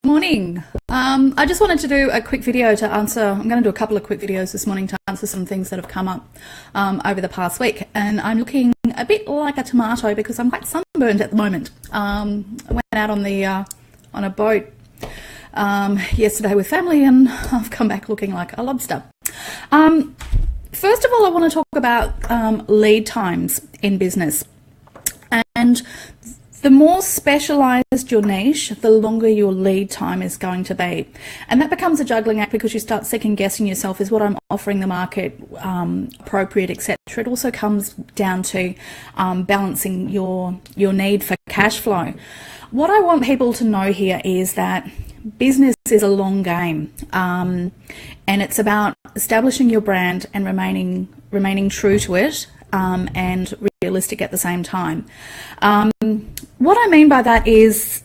Morning. I just wanted to do a quick video to answer. I'm going to do a couple of quick videos this morning to answer some things that have come up over the past week. And I'm looking a bit like a tomato because I'm quite sunburned at the moment. I went out on a boat yesterday with family, and I've come back looking like a lobster. First of all, I want to talk about lead times in business. And the more specialised your niche, the longer your lead time is going to be. And that becomes a juggling act because you start second guessing yourself, is what I'm offering the market appropriate, etc. It also comes down to balancing your need for cash flow. What I want people to know here is that business is a long game, and it's about establishing your brand and remaining true to it, and realistic at the same time. What I mean by that is,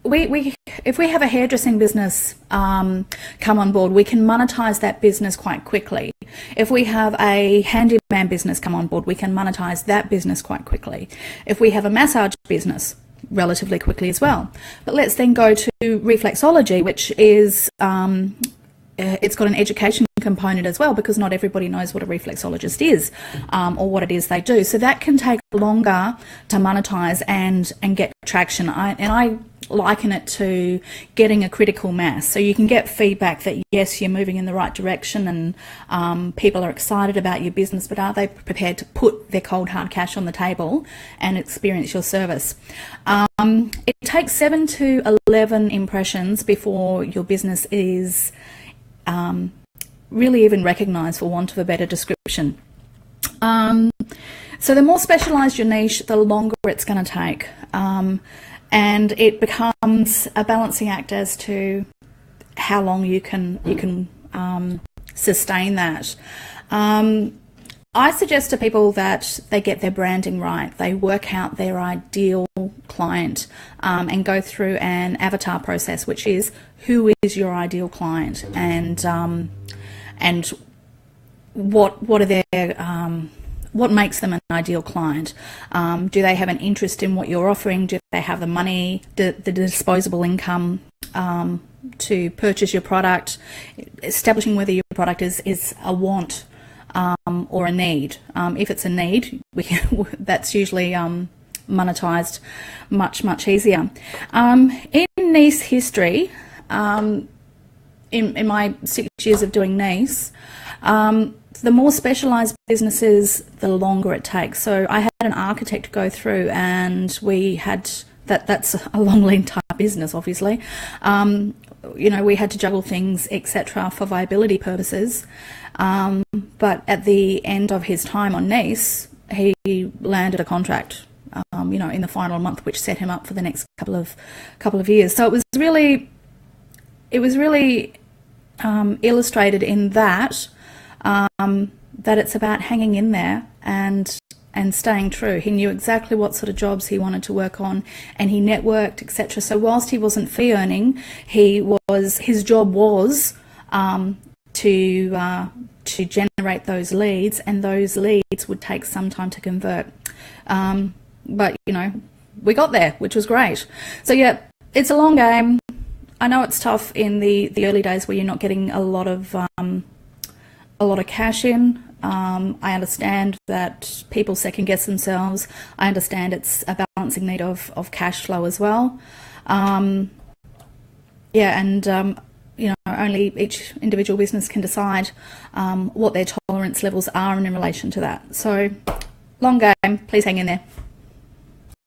if we have a hairdressing business come on board, we can monetize that business quite quickly. If we have a handyman business come on board, we can monetize that business quite quickly. If we have a massage business, relatively quickly as well. But let's then go to reflexology, which is it's got an education component as well, because not everybody knows what a reflexologist is, or what it is they do. So that can take longer to monetize and get traction. I liken it to getting a critical mass. So you can get feedback that yes, you're moving in the right direction, and people are excited about your business, but are they prepared to put their cold hard cash on the table and experience your service? It takes 7 to 11 impressions before your business is really even recognised, for want of a better description. So the more specialised your niche, the longer it's going to take, and it becomes a balancing act as to how long you can sustain that. I suggest to people that they get their branding right, they work out their ideal client, and go through an avatar process, which is, who is your ideal client, and what are their what makes them an ideal client? Do they have an interest in what you're offering? Do they have the money, the disposable income to purchase your product? Establishing whether your product is a want or a need. If it's a need, that's usually monetized much easier. In niche history, in my 6 years of doing niche, the more specialised businesses, the longer it takes. So I had an architect go through, and we had that's a long lead time business, obviously. We had to juggle things, etc., for viability purposes. But at the end of his time on niche, he landed a contract, in the final month, which set him up for the next couple of years. So it was really illustrated in that it's about hanging in there and staying true. He knew exactly what sort of jobs he wanted to work on, and he networked, etc. So whilst he wasn't fee earning, his job was to generate those leads, and those leads would take some time to convert. But we got there, which was great. So yeah, it's a long game. I know it's tough in the early days where you're not getting a lot of cash in. I understand that people second guess themselves. I understand it's a balancing need of cash flow as well. Only each individual business can decide what their tolerance levels are in relation to that. So, long game. Please hang in there.